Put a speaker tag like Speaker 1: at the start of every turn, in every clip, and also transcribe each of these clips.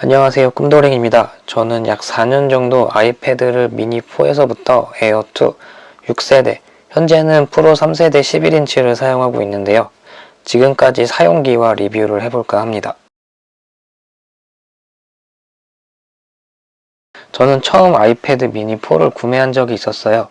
Speaker 1: 안녕하세요, 꿈도랭입니다. 저는 약 4년 정도 아이패드를 미니 4에서부터 에어 2, 6세대, 현재는 프로 3세대 11인치를 사용하고 있는데요. 지금까지 사용기와 리뷰를 해볼까 합니다. 저는 처음 아이패드 미니 4를 구매한 적이 있었어요.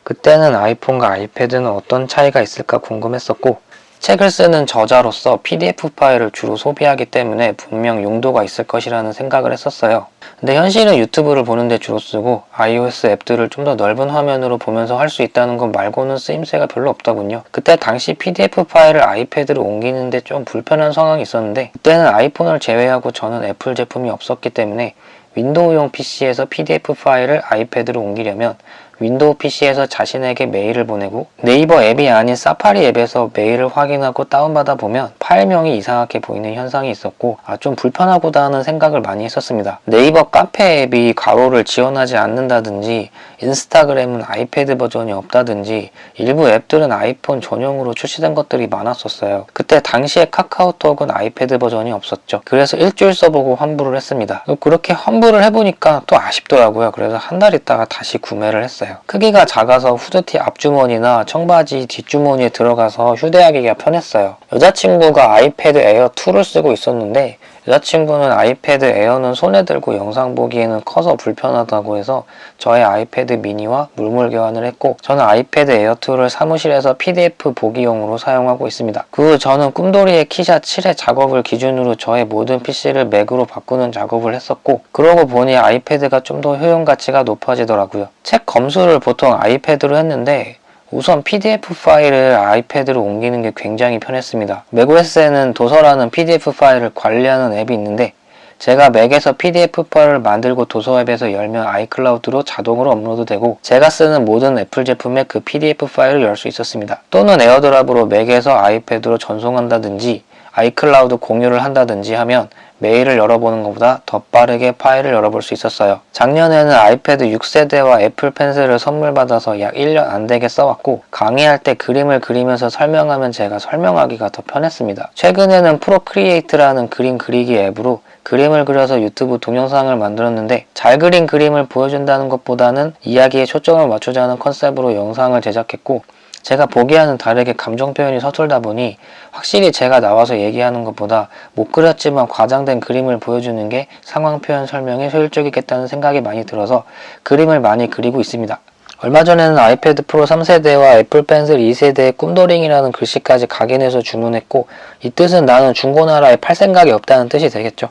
Speaker 1: 그때는 아이폰과 아이패드는 어떤 차이가 있을까 궁금했었고, 책을 쓰는 저자로서 PDF 파일을 주로 소비하기 때문에 분명 용도가 있을 것이라는 생각을 했었어요. 근데 현실은 유튜브를 보는데 주로 쓰고 iOS 앱들을 좀 더 넓은 화면으로 보면서 할 수 있다는 것 말고는 쓰임새가 별로 없더군요. 그때 당시 PDF 파일을 아이패드로 옮기는데 좀 불편한 상황이 있었는데, 그때는 아이폰을 제외하고 저는 애플 제품이 없었기 때문에 윈도우용 PC에서 PDF 파일을 아이패드로 옮기려면 윈도우 PC에서 자신에게 메일을 보내고 네이버 앱이 아닌 사파리 앱에서 메일을 확인하고 다운받아 보면 파일명이 이상하게 보이는 현상이 있었고, 좀 불편하구나 하는 생각을 많이 했었습니다. 네이버 카페 앱이 괄호를 지원하지 않는다든지, 인스타그램은 아이패드 버전이 없다든지, 일부 앱들은 아이폰 전용으로 출시된 것들이 많았었어요. 그때 당시에 카카오톡은 아이패드 버전이 없었죠. 그래서 일주일 써보고 환불을 했습니다. 그렇게 환불을 해보니까 또 아쉽더라고요. 그래서 한 달 있다가 다시 구매를 했어요. 크기가 작아서 후드티 앞주머니나 청바지 뒷주머니에 들어가서 휴대하기가 편했어요. 여자친구가 아이패드 에어 2를 쓰고 있었는데, 여자친구는 아이패드 에어는 손에 들고 영상 보기에는 커서 불편하다고 해서 저의 아이패드 미니와 물물 교환을 했고, 저는 아이패드 에어 2를 사무실에서 PDF 보기용으로 사용하고 있습니다. 그 후 저는 꿈돌이의 키샷 7의 작업을 기준으로 저의 모든 PC를 맥으로 바꾸는 작업을 했었고, 그러고 보니 아이패드가 좀 더 효용 가치가 높아지더라고요. 책 검수를 보통 아이패드로 했는데, 우선 PDF 파일을 아이패드로 옮기는 게 굉장히 편했습니다. 맥OS에는 도서라는 PDF 파일을 관리하는 앱이 있는데, 제가 맥에서 PDF 파일을 만들고 도서 앱에서 열면 아이클라우드로 자동으로 업로드되고, 제가 쓰는 모든 애플 제품의 그 PDF 파일을 열 수 있었습니다. 또는 에어드랍으로 맥에서 아이패드로 전송한다든지 아이클라우드 공유를 한다든지 하면 메일을 열어보는 것보다 더 빠르게 파일을 열어볼 수 있었어요. 작년에는 아이패드 6세대와 애플 펜슬을 선물 받아서 약 1년 안되게 써왔고, 강의할 때 그림을 그리면서 설명하면 제가 설명하기가 더 편했습니다. 최근에는 프로크리에이트라는 그림 그리기 앱으로 그림을 그려서 유튜브 동영상을 만들었는데, 잘 그린 그림을 보여준다는 것보다는 이야기에 초점을 맞추자는 컨셉으로 영상을 제작했고, 제가 보기와는 다르게 감정 표현이 서툴다 보니 확실히 제가 나와서 얘기하는 것보다 못 그렸지만 과장된 그림을 보여주는 게 상황 표현 설명에 효율적이겠다는 생각이 많이 들어서 그림을 많이 그리고 있습니다. 얼마 전에는 아이패드 프로 3세대와 애플 펜슬 2세대의 꿈도링이라는 글씨까지 각인해서 주문했고, 이 뜻은 나는 중고나라에 팔 생각이 없다는 뜻이 되겠죠.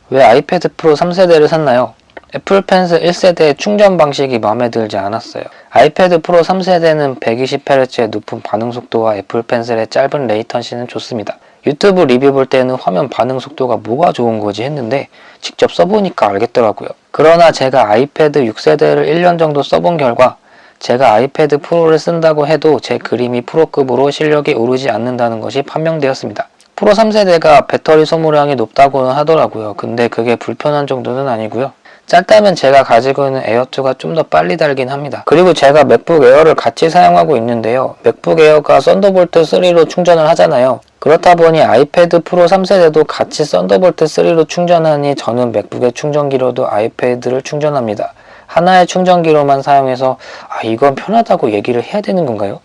Speaker 1: 왜 아이패드 프로 3세대를 샀나요? 애플 펜슬 1세대의 충전 방식이 마음에 들지 않았어요. 아이패드 프로 3세대는 120Hz의 높은 반응 속도와 애플 펜슬의 짧은 레이턴시는 좋습니다. 유튜브 리뷰 볼 때는 화면 반응 속도가 뭐가 좋은 거지 했는데, 직접 써보니까 알겠더라고요. 그러나 제가 아이패드 6세대를 1년 정도 써본 결과, 제가 아이패드 프로를 쓴다고 해도 제 그림이 프로급으로 실력이 오르지 않는다는 것이 판명되었습니다. 프로 3세대가 배터리 소모량이 높다고는 하더라고요. 근데 그게 불편한 정도는 아니고요. 짧다면 제가 가지고 있는 에어2가 좀 더 빨리 달긴 합니다. 그리고 제가 맥북 에어를 같이 사용하고 있는데요. 맥북 에어가 썬더볼트 3로 충전을 하잖아요. 그렇다 보니 아이패드 프로 3세대도 같이 썬더볼트 3로 충전하니 저는 맥북의 충전기로도 아이패드를 충전합니다. 하나의 충전기로만 사용해서 이건 편하다고 얘기를 해야 되는 건가요?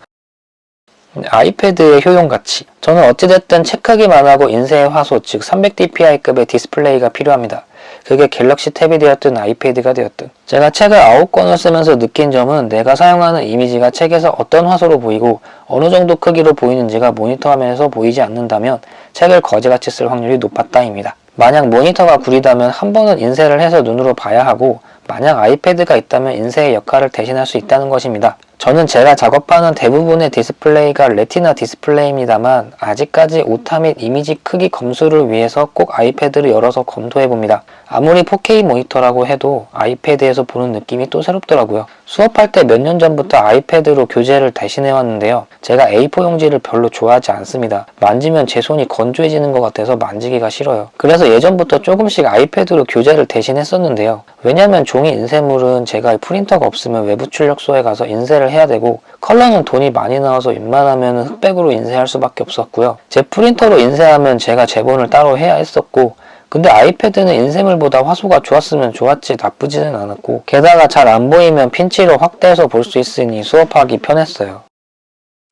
Speaker 1: 아이패드의 효용가치. 저는 어찌됐든 책 크기만 하고 인쇄 화소, 즉 300dpi급의 디스플레이가 필요합니다. 그게 갤럭시 탭이 되었든 아이패드가 되었든. 제가 책을 9권을 쓰면서 느낀 점은, 내가 사용하는 이미지가 책에서 어떤 화소로 보이고 어느 정도 크기로 보이는지가 모니터 화면에서 보이지 않는다면 책을 거지같이 쓸 확률이 높았다입니다. 만약 모니터가 구리다면 한 번은 인쇄를 해서 눈으로 봐야 하고, 만약 아이패드가 있다면 인쇄의 역할을 대신할 수 있다는 것입니다. 저는 제가 작업하는 대부분의 디스플레이가 레티나 디스플레이입니다만, 아직까지 오타 및 이미지 크기 검수를 위해서 꼭 아이패드를 열어서 검토해봅니다. 아무리 4K 모니터라고 해도 아이패드에서 보는 느낌이 또 새롭더라고요. 수업할 때 몇 년 전부터 아이패드로 교재를 대신해왔는데요. 제가 A4 용지를 별로 좋아하지 않습니다. 만지면 제 손이 건조해지는 것 같아서 만지기가 싫어요. 그래서 예전부터 조금씩 아이패드로 교재를 대신했었는데요. 왜냐면 종이 인쇄물은 제가 프린터가 없으면 외부 출력소에 가서 인쇄를 해야 되고, 컬러는 돈이 많이 나와서 웬만하면 흑백으로 인쇄할 수밖에 없었고요. 제 프린터로 인쇄하면 제가 제본을 따로 해야 했었고, 근데 아이패드는 인쇄물보다 화소가 좋았으면 좋았지 나쁘지는 않았고, 게다가 잘 안 보이면 핀치로 확대해서 볼 수 있으니 수업하기 편했어요.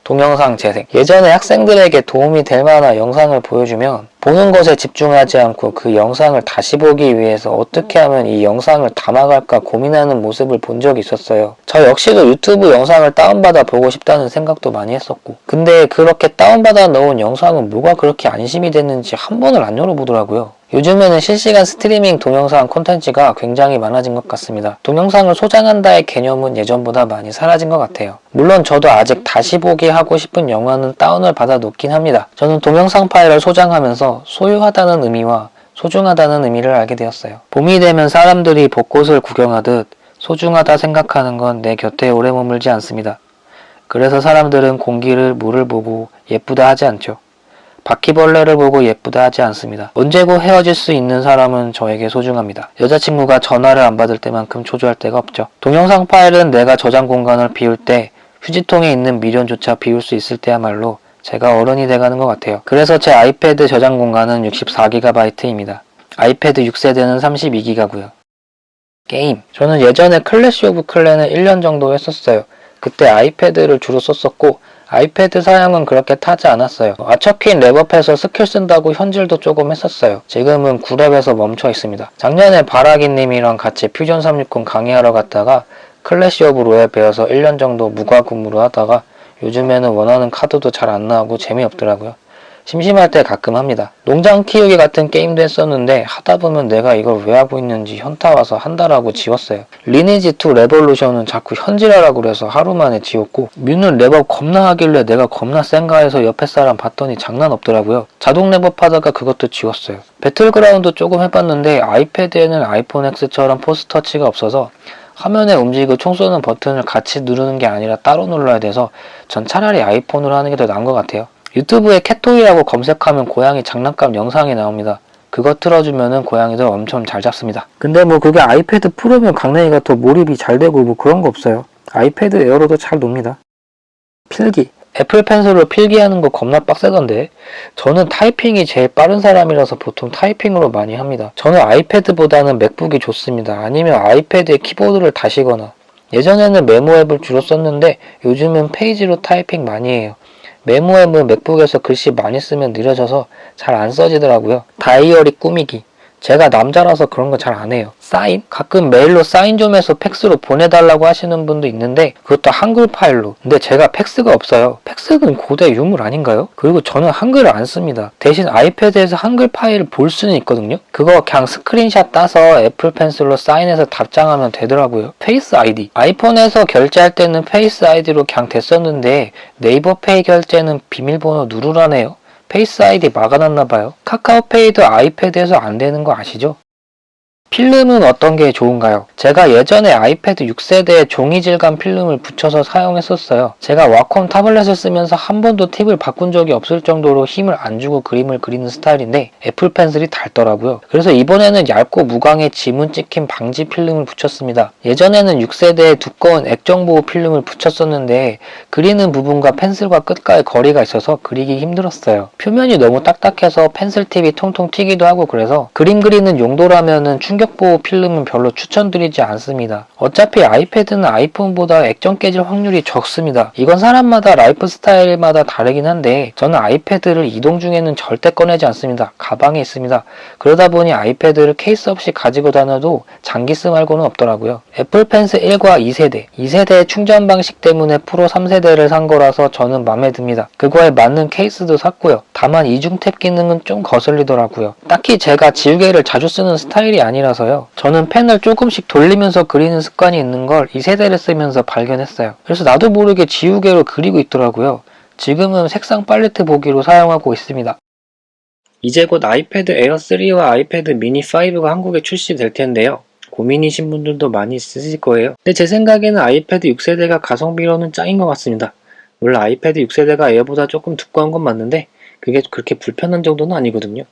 Speaker 1: 동영상 재생. 예전에 학생들에게 도움이 될 만한 영상을 보여주면 보는 것에 집중하지 않고 그 영상을 다시 보기 위해서 어떻게 하면 이 영상을 담아갈까 고민하는 모습을 본 적이 있었어요. 저 역시도 유튜브 영상을 다운받아 보고 싶다는 생각도 많이 했었고, 근데 그렇게 다운받아 넣은 영상은 뭐가 그렇게 안심이 됐는지 한 번을 안 열어보더라고요. 요즘에는 실시간 스트리밍 동영상 콘텐츠가 굉장히 많아진 것 같습니다. 동영상을 소장한다의 개념은 예전보다 많이 사라진 것 같아요. 물론 저도 아직 다시 보기 하고 싶은 영화는 다운을 받아 놓긴 합니다. 저는 동영상 파일을 소장하면서 소유하다는 의미와 소중하다는 의미를 알게 되었어요. 봄이 되면 사람들이 벚꽃을 구경하듯 소중하다 생각하는 건 내 곁에 오래 머물지 않습니다. 그래서 사람들은 공기를, 물을 보고 예쁘다 하지 않죠. 바퀴벌레를 보고 예쁘다 하지 않습니다. 언제고 헤어질 수 있는 사람은 저에게 소중합니다. 여자친구가 전화를 안 받을 때만큼 초조할 때가 없죠. 동영상 파일은 내가 저장 공간을 비울 때 휴지통에 있는 미련조차 비울 수 있을 때야말로 제가 어른이 돼가는 것 같아요. 그래서 제 아이패드 저장 공간은 64GB입니다. 아이패드 6세대는 32GB고요. 게임. 저는 예전에 클래시 오브 클랜을 1년 정도 했었어요. 그때 아이패드를 주로 썼었고, 아이패드 사용은 그렇게 타지 않았어요. 아처퀸 랩업해서 스킬 쓴다고 현질도 조금 했었어요. 지금은 9랩에서 멈춰 있습니다. 작년에 바라기님이랑 같이 퓨전 360 강의하러 갔다가 클래시 오브 로얄 배워서 1년 정도 무과금으로 하다가 요즘에는 원하는 카드도 잘 안 나오고 재미없더라고요. 심심할 때 가끔 합니다. 농장 키우기 같은 게임도 했었는데 하다 보면 내가 이걸 왜 하고 있는지 현타 와서 한다라고 지웠어요. 리니지2 레볼루션은 자꾸 현질하라고 그래서 하루 만에 지웠고, 뮤는 랩업 겁나 하길래 내가 겁나 센가 해서 옆에 사람 봤더니 장난 없더라고요. 자동 랩업 하다가 그것도 지웠어요. 배틀그라운드 조금 해봤는데 아이패드에는 아이폰 X처럼 포스터치가 없어서 화면에 움직이고 총 쏘는 버튼을 같이 누르는 게 아니라 따로 눌러야 돼서 전 차라리 아이폰으로 하는 게 더 나은 것 같아요. 유튜브에 캣토이라고 검색하면 고양이 장난감 영상이 나옵니다. 그거 틀어주면은 고양이들 엄청 잘 잡습니다. 근데 뭐 그게 아이패드 프로면 강냉이가 더 몰입이 잘 되고 뭐 그런 거 없어요. 아이패드 에어로도 잘 놉니다. 필기. 애플 펜슬로 필기하는 거 겁나 빡세던데, 저는 타이핑이 제일 빠른 사람이라서 보통 타이핑으로 많이 합니다. 저는 아이패드보다는 맥북이 좋습니다. 아니면 아이패드에 키보드를 다시거나. 예전에는 메모 앱을 주로 썼는데 요즘은 페이지로 타이핑 많이 해요. 메모 앱은 맥북에서 글씨 많이 쓰면 느려져서 잘 안 써지더라고요. 다이어리 꾸미기. 제가 남자라서 그런 거 잘 안 해요. 사인? 가끔 메일로 사인 좀 해서 팩스로 보내달라고 하시는 분도 있는데 그것도 한글 파일로. 근데 제가 팩스가 없어요. 팩스는 고대 유물 아닌가요? 그리고 저는 한글을 안 씁니다. 대신 아이패드에서 한글 파일을 볼 수는 있거든요. 그거 그냥 스크린샷 따서 애플 펜슬로 사인해서 답장하면 되더라고요. 페이스 아이디. 아이폰에서 결제할 때는 페이스 아이디로 그냥 됐었는데 네이버 페이 결제는 비밀번호 누르라네요. 페이스 아이디 막아놨나봐요. 카카오페이도 아이패드에서 안 되는 거 아시죠? 필름은 어떤 게 좋은가요? 제가 예전에 아이패드 6세대에 종이 질감 필름을 붙여서 사용했었어요. 제가 와콤 타블렛을 쓰면서 한 번도 팁을 바꾼 적이 없을 정도로 힘을 안 주고 그림을 그리는 스타일인데 애플 펜슬이 닳더라고요. 그래서 이번에는 얇고 무광의 지문 찍힘 방지 필름을 붙였습니다. 예전에는 6세대에 두꺼운 액정보호 필름을 붙였었는데 그리는 부분과 펜슬과 끝과의 거리가 있어서 그리기 힘들었어요. 표면이 너무 딱딱해서 펜슬 팁이 통통 튀기도 하고, 그래서 그림 그리는 용도라면은 충격보호 필름은 별로 추천드리지 않습니다. 어차피 아이패드는 아이폰보다 액정 깨질 확률이 적습니다. 이건 사람마다 라이프 스타일마다 다르긴 한데 저는 아이패드를 이동 중에는 절대 꺼내지 않습니다. 가방에 있습니다. 그러다 보니 아이패드를 케이스 없이 가지고 다녀도 장기 쓰 말고는 없더라고요. 애플 펜슬 1과 2세대, 2세대의 충전 방식 때문에 프로 3세대를 산 거라서 저는 마음에 듭니다. 그거에 맞는 케이스도 샀고요. 다만 이중탭 기능은 좀 거슬리더라고요. 딱히 제가 지우개를 자주 쓰는 스타일이 아니라서요. 저는 펜을 조금씩 돌리면서 그리는 습관이 있는 걸 2세대를 쓰면서 발견했어요. 그래서 나도 모르게 지우개로 그리고 있더라고요. 지금은 색상 팔레트 보기로 사용하고 있습니다. 이제 곧 아이패드 에어 3와 아이패드 미니 5가 한국에 출시될 텐데요. 고민이신 분들도 많이 있으실 거예요. 근데 제 생각에는 아이패드 6세대가 가성비로는 짱인 것 같습니다. 물론 아이패드 6세대가 에어보다 조금 두꺼운 건 맞는데 그게 그렇게 불편한 정도는 아니거든요.